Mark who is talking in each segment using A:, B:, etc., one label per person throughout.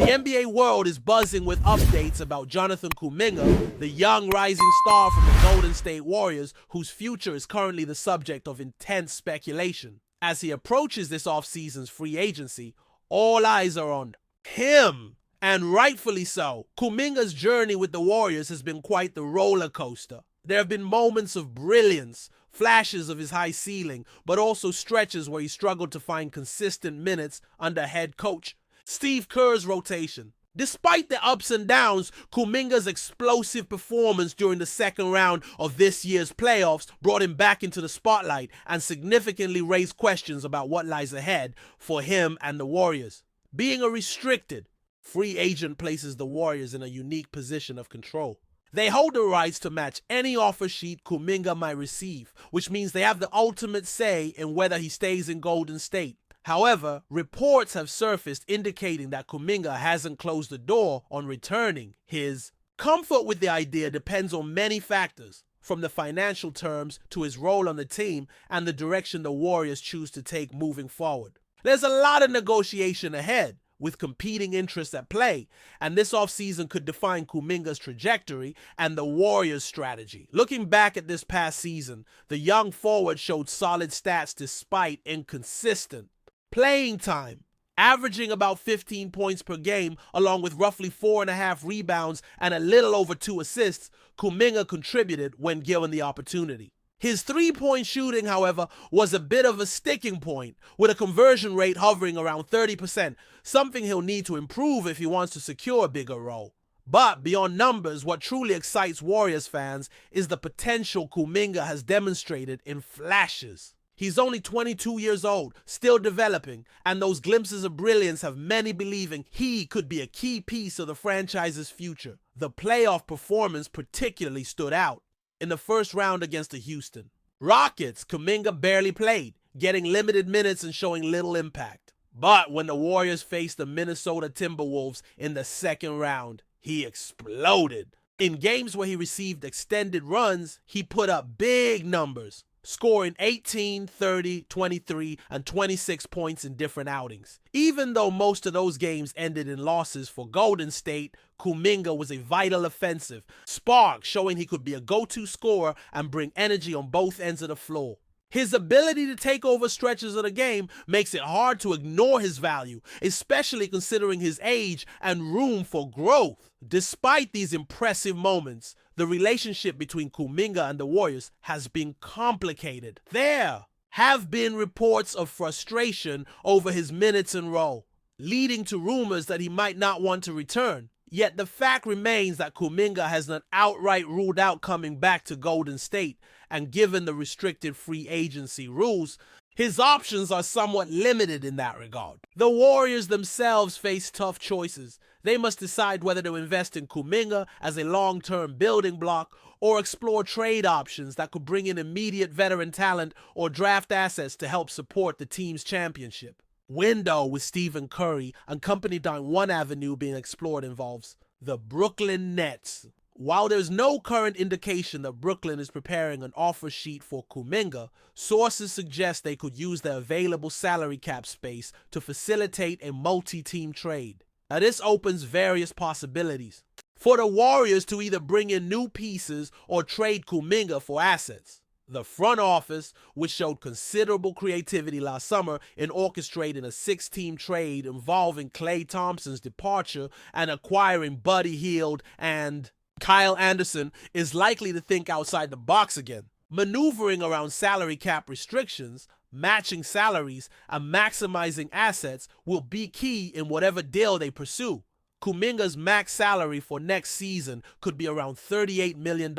A: The NBA world is buzzing with updates about Jonathan Kuminga, the young rising star from the Golden State Warriors, whose future is currently the subject of intense speculation. As he approaches this offseason's free agency, all eyes are on him. And rightfully so. Kuminga's journey with the Warriors has been quite the roller coaster. There have been moments of brilliance, flashes of his high ceiling, but also stretches where he struggled to find consistent minutes under head coach Steve Kerr's rotation. Despite the ups and downs, Kuminga's explosive performance during the second round of this year's playoffs brought him back into the spotlight and significantly raised questions about what lies ahead for him and the Warriors. Being a restricted free agent places the Warriors in a unique position of control. They hold the rights to match any offer sheet Kuminga might receive, which means they have the ultimate say in whether he stays in Golden State. However, reports have surfaced indicating that Kuminga hasn't closed the door on returning. His comfort with the idea depends on many factors, from the financial terms to his role on the team and the direction the Warriors choose to take moving forward. There's a lot of negotiation ahead, with competing interests at play, and this offseason could define Kuminga's trajectory and the Warriors' strategy. Looking back at this past season, the young forward showed solid stats despite inconsistent playing time, averaging about 15 points per game along with roughly 4.5 rebounds and a little over 2 assists. Kuminga contributed when given the opportunity. His three-point shooting, however, was a bit of a sticking point, with a conversion rate hovering around 30%, something he'll need to improve if he wants to secure a bigger role. But beyond numbers, what truly excites Warriors fans is the potential Kuminga has demonstrated in flashes. He's only 22 years old, still developing, and those glimpses of brilliance have many believing he could be a key piece of the franchise's future. The playoff performance particularly stood out. In the first round against the Houston Rockets, Kuminga barely played, getting limited minutes and showing little impact. But when the Warriors faced the Minnesota Timberwolves in the second round, he exploded. In games where he received extended runs, he put up big numbers, scoring 18, 30, 23, and 26 points in different outings. Even though most of those games ended in losses for Golden State, Kuminga was a vital offensive spark, showing he could be a go-to scorer and bring energy on both ends of the floor. His ability to take over stretches of the game makes it hard to ignore his value, especially considering his age and room for growth. Despite these impressive moments, the relationship between Kuminga and the Warriors has been complicated. There have been reports of frustration over his minutes and role, leading to rumors that he might not want to return. Yet the fact remains that Kuminga has not outright ruled out coming back to Golden State, and given the restricted free agency rules, his options are somewhat limited in that regard. The Warriors themselves face tough choices. They must decide whether to invest in Kuminga as a long-term building block or explore trade options that could bring in immediate veteran talent or draft assets to help support the team's championship window. With Stephen Curry accompanied on one avenue being explored involves the Brooklyn Nets. While there's no current indication that Brooklyn is preparing an offer sheet for Kuminga, sources suggest they could use their available salary cap space to facilitate a multi-team trade. Now this opens various possibilities for the Warriors to either bring in new pieces or trade Kuminga for assets. The front office, which showed considerable creativity last summer in orchestrating a 6-team trade involving KLAY Thompson's departure and acquiring Buddy Hield and Kyle Anderson, is likely to think outside the box again. Maneuvering around salary cap restrictions, matching salaries, and maximizing assets will be key in whatever deal they pursue. Kuminga's max salary for next season could be around $38 million,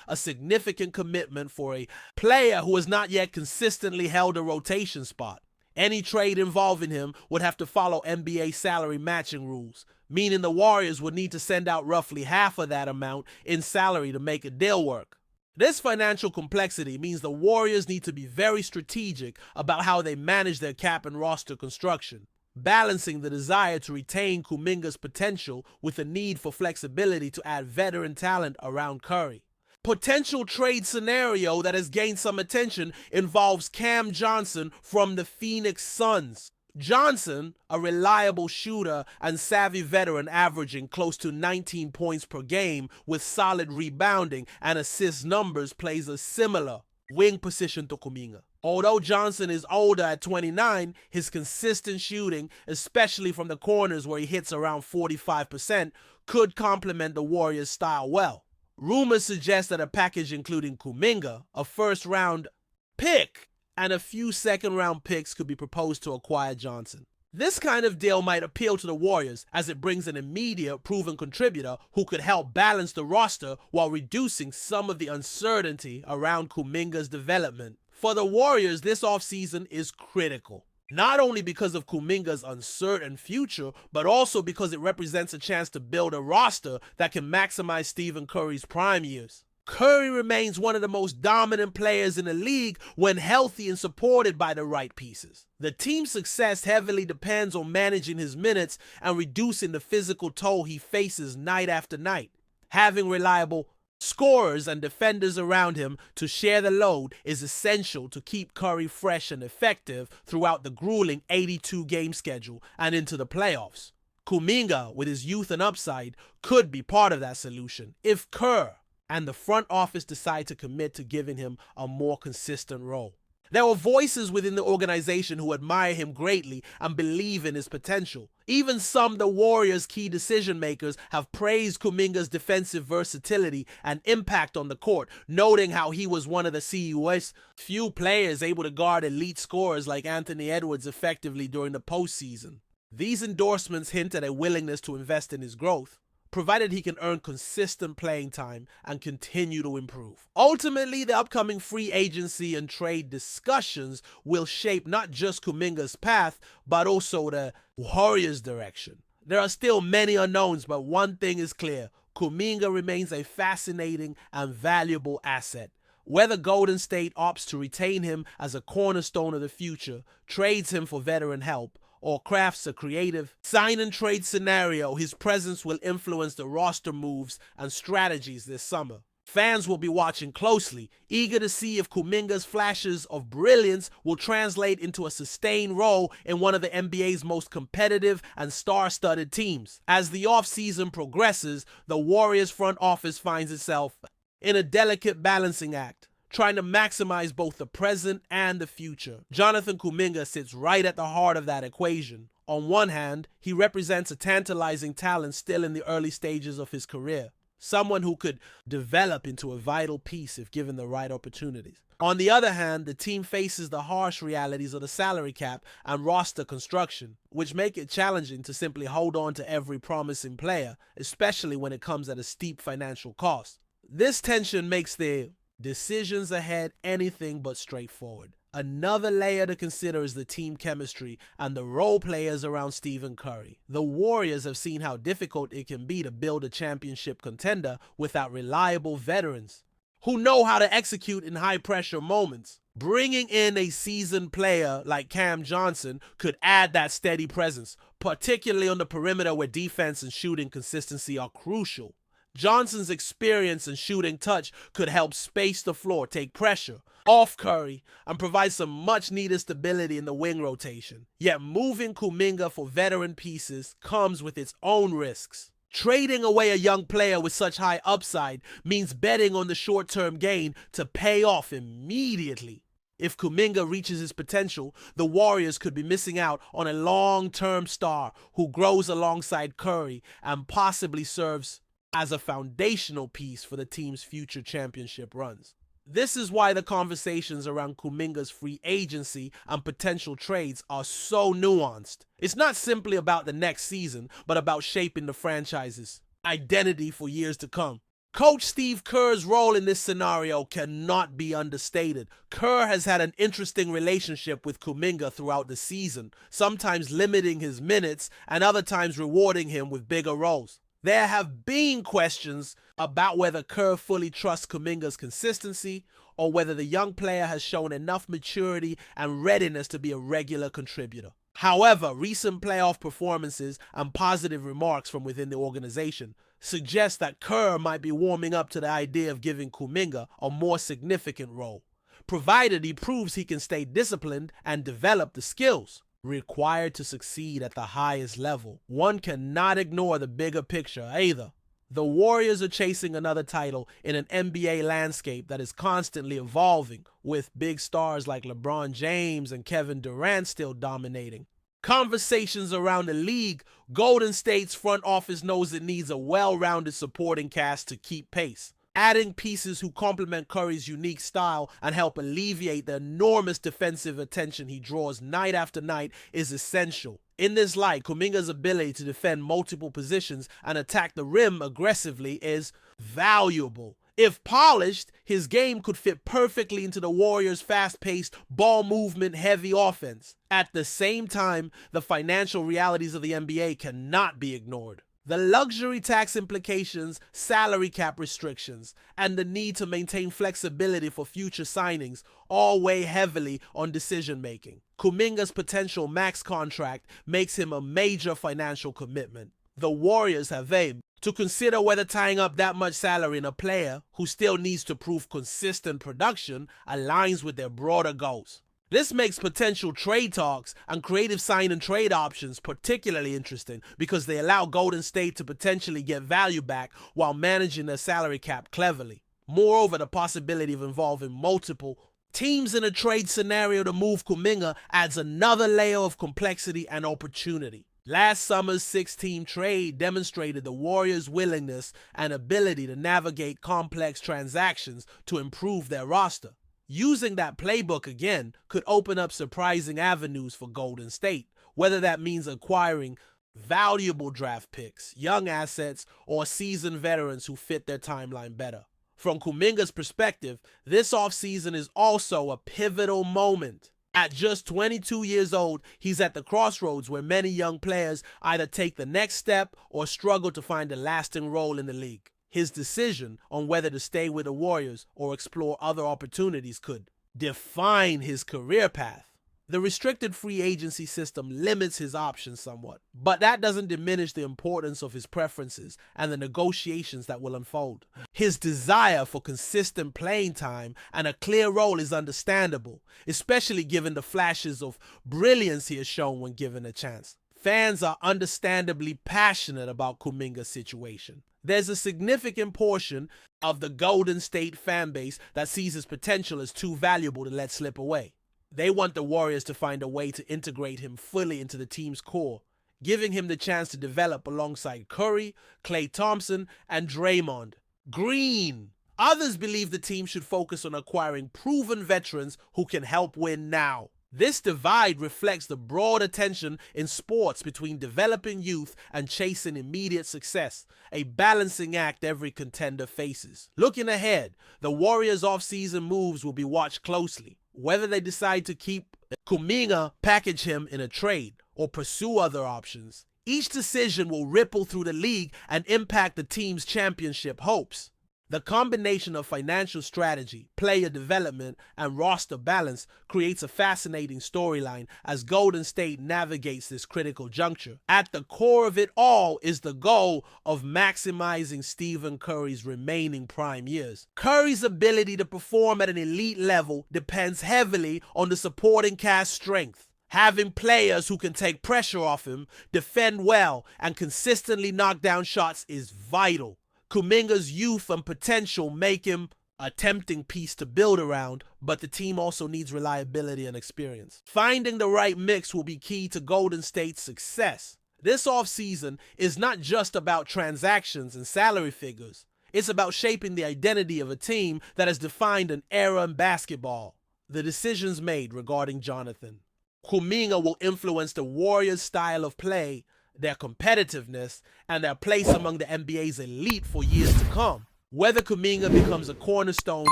A: a significant commitment for a player who has not yet consistently held a rotation spot. Any trade involving him would have to follow NBA salary matching rules, meaning the Warriors would need to send out roughly half of that amount in salary to make a deal work. This financial complexity means the Warriors need to be very strategic about how they manage their cap and roster construction, balancing the desire to retain Kuminga's potential with the need for flexibility to add veteran talent around Curry. Potential trade scenario that has gained some attention involves Cam Johnson from the Phoenix Suns. Johnson, a reliable shooter and savvy veteran averaging close to 19 points per game with solid rebounding and assist numbers, plays a similar wing position to Kuminga. Although Johnson is older at 29, his consistent shooting, especially from the corners where he hits around 45%, could complement the Warriors' style well. Rumors suggest that a package including Kuminga, a first-round pick, and a few second-round picks could be proposed to acquire Johnson. This kind of deal might appeal to the Warriors as it brings an immediate proven contributor who could help balance the roster while reducing some of the uncertainty around Kuminga's development. For the Warriors, this offseason is critical. Not only because of Kuminga's uncertain future, but also because it represents a chance to build a roster that can maximize Stephen Curry's prime years. Curry remains one of the most dominant players in the league when healthy and supported by the right pieces. The team's success heavily depends on managing his minutes and reducing the physical toll he faces night after night. Having reliable scorers and defenders around him to share the load is essential to keep Curry fresh and effective throughout the grueling 82-game schedule and into the playoffs. Kuminga, with his youth and upside, could be part of that solution if Kerr and the front office decide to commit to giving him a more consistent role. There were voices within the organization who admire him greatly and believe in his potential. Even some of the Warriors' key decision makers have praised Kuminga's defensive versatility and impact on the court, noting how he was one of the CUS's few players able to guard elite scorers like Anthony Edwards effectively during the postseason. These endorsements hint at a willingness to invest in his growth, provided he can earn consistent playing time and continue to improve. Ultimately, the upcoming free agency and trade discussions will shape not just Kuminga's path, but also the Warriors' direction. There are still many unknowns, but one thing is clear: Kuminga remains a fascinating and valuable asset. Whether Golden State opts to retain him as a cornerstone of the future, trades him for veteran help, or crafts a creative sign-and-trade scenario, his presence will influence the roster moves and strategies this summer. Fans will be watching closely, eager to see if Kuminga's flashes of brilliance will translate into a sustained role in one of the NBA's most competitive and star-studded teams. As the offseason progresses, the Warriors front office finds itself in a delicate balancing act, trying to maximize both the present and the future. Jonathan Kuminga sits right at the heart of that equation. On one hand, he represents a tantalizing talent still in the early stages of his career, someone who could develop into a vital piece if given the right opportunities. On the other hand, the team faces the harsh realities of the salary cap and roster construction, which make it challenging to simply hold on to every promising player, especially when it comes at a steep financial cost. This tension makes the decisions ahead anything but straightforward. Another layer to consider is the team chemistry and the role players around Stephen Curry. The Warriors have seen how difficult it can be to build a championship contender without reliable veterans who know how to execute in high-pressure moments. Bringing in a seasoned player like Cam Johnson could add that steady presence, particularly on the perimeter where defense and shooting consistency are crucial. Johnson's experience and shooting touch could help space the floor, take pressure off Curry, and provide some much-needed stability in the wing rotation. Yet moving Kuminga for veteran pieces comes with its own risks. Trading away a young player with such high upside means betting on the short-term gain to pay off immediately. If Kuminga reaches his potential, the Warriors could be missing out on a long-term star who grows alongside Curry and possibly serves as a foundational piece for the team's future championship runs. This is why the conversations around Kuminga's free agency and potential trades are so nuanced. It's not simply about the next season, but about shaping the franchise's identity for years to come. Coach Steve Kerr's role in this scenario cannot be understated. Kerr has had an interesting relationship with Kuminga throughout the season, sometimes limiting his minutes and other times rewarding him with bigger roles. There have been questions about whether Kerr fully trusts Kuminga's consistency or whether the young player has shown enough maturity and readiness to be a regular contributor. However, recent playoff performances and positive remarks from within the organization suggest that Kerr might be warming up to the idea of giving Kuminga a more significant role, provided he proves he can stay disciplined and develop the skills. required to succeed at the highest level. One cannot ignore the bigger picture either. The Warriors are chasing another title in an NBA landscape that is constantly evolving, with big stars like LeBron James and Kevin Durant still dominating. Conversations around the league, Golden State's front office knows it needs a well-rounded supporting cast to keep pace. Adding pieces who complement Curry's unique style and help alleviate the enormous defensive attention he draws night after night is essential. In this light, Kuminga's ability to defend multiple positions and attack the rim aggressively is valuable. If polished, his game could fit perfectly into the Warriors' fast-paced, ball movement-heavy offense. At the same time, the financial realities of the NBA cannot be ignored. The luxury tax implications, salary cap restrictions, and the need to maintain flexibility for future signings all weigh heavily on decision-making. Kuminga's potential max contract makes him a major financial commitment. The Warriors have aimed to consider whether tying up that much salary in a player who still needs to prove consistent production aligns with their broader goals. This makes potential trade talks and creative sign and trade options particularly interesting because they allow Golden State to potentially get value back while managing their salary cap cleverly. Moreover, the possibility of involving multiple teams in a trade scenario to move Kuminga adds another layer of complexity and opportunity. Last summer's 6-team trade demonstrated the Warriors' willingness and ability to navigate complex transactions to improve their roster. Using that playbook again could open up surprising avenues for Golden State, whether that means acquiring valuable draft picks, young assets, or seasoned veterans who fit their timeline better. From Kuminga's perspective, this offseason is also a pivotal moment. At just 22 years old, he's at the crossroads where many young players either take the next step or struggle to find a lasting role in the league. His decision on whether to stay with the Warriors or explore other opportunities could define his career path. The restricted free agency system limits his options somewhat, but that doesn't diminish the importance of his preferences and the negotiations that will unfold. His desire for consistent playing time and a clear role is understandable, especially given the flashes of brilliance he has shown when given a chance. Fans are understandably passionate about Kuminga's situation. There's a significant portion of the Golden State fan base that sees his potential as too valuable to let slip away. They want the Warriors to find a way to integrate him fully into the team's core, giving him the chance to develop alongside Curry, KLAY Thompson, and Draymond Green. Others believe the team should focus on acquiring proven veterans who can help win now. This divide reflects the broader tension in sports between developing youth and chasing immediate success, a balancing act every contender faces. Looking ahead, the Warriors' offseason moves will be watched closely. Whether they decide to keep Kuminga, package him in a trade, or pursue other options, each decision will ripple through the league and impact the team's championship hopes. The combination of financial strategy, player development, and roster balance creates a fascinating storyline as Golden State navigates this critical juncture. At the core of it all is the goal of maximizing Stephen Curry's remaining prime years. Curry's ability to perform at an elite level depends heavily on the supporting cast strength. Having players who can take pressure off him, defend well, and consistently knock down shots is vital. Kuminga's youth and potential make him a tempting piece to build around, but the team also needs reliability and experience. Finding the right mix will be key to Golden State's success. This offseason is not just about transactions and salary figures. It's about shaping the identity of a team that has defined an era in basketball. The decisions made regarding Jonathan Kuminga will influence the Warriors' style of play, their competitiveness, and their place among the NBA's elite for years to come. Whether Kuminga becomes a cornerstone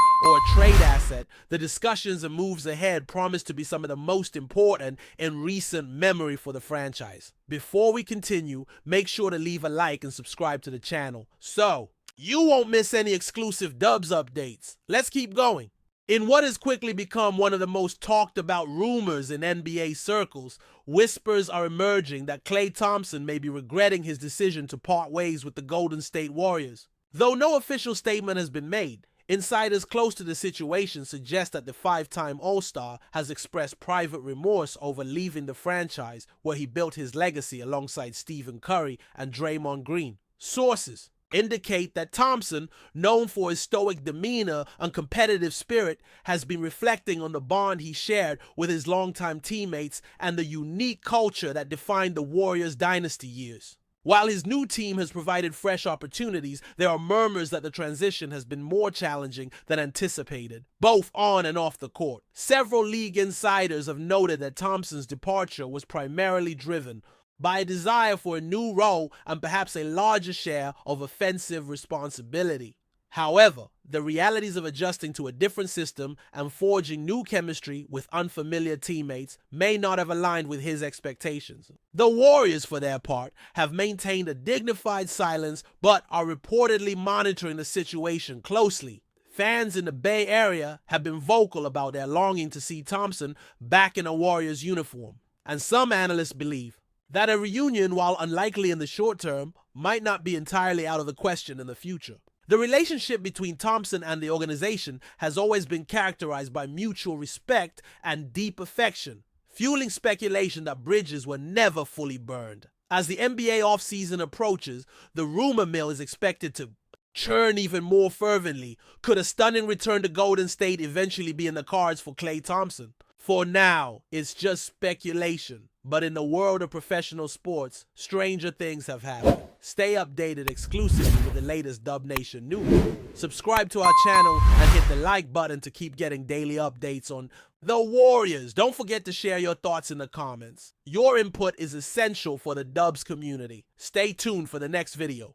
A: or a trade asset, the discussions and moves ahead promise to be some of the most important in recent memory for the franchise. Before we continue, make sure to leave a like and subscribe to the channel so you won't miss any exclusive Dubs updates. Let's keep going. In what has quickly become one of the most talked about rumors in NBA circles, whispers are emerging that KLAY Thompson may be regretting his decision to part ways with the Golden State Warriors. Though no official statement has been made, Insiders close to the situation suggest that the five-time All-Star has expressed private remorse over leaving the franchise where he built his legacy alongside Stephen Curry and Draymond Green. Sources indicate that Thompson, known for his stoic demeanor and competitive spirit, has been reflecting on the bond he shared with his longtime teammates and the unique culture that defined the Warriors' dynasty years. While his new team has provided fresh opportunities, there are murmurs that the transition has been more challenging than anticipated, both on and off the court. Several league insiders have noted that Thompson's departure was primarily driven by a desire for a new role and perhaps a larger share of offensive responsibility. However, the realities of adjusting to a different system and forging new chemistry with unfamiliar teammates may not have aligned with his expectations. The Warriors, for their part, have maintained a dignified silence but are reportedly monitoring the situation closely. Fans in the Bay Area have been vocal about their longing to see Thompson back in a Warriors uniform, and some analysts believe that a reunion, while unlikely in the short term, might not be entirely out of the question in the future. The relationship between Thompson and the organization has always been characterized by mutual respect and deep affection, fueling speculation that bridges were never fully burned. As the NBA offseason approaches, the rumor mill is expected to churn even more fervently. Could a stunning return to Golden State eventually be in the cards for KLAY Thompson? For now, it's just speculation. But in the world of professional sports, stranger things have happened. Stay updated exclusively with the latest Dub Nation news. Subscribe to our channel and hit the like button to keep getting daily updates on the Warriors. Don't forget to share your thoughts in the comments. Your input is essential for the Dubs community. Stay tuned for the next video.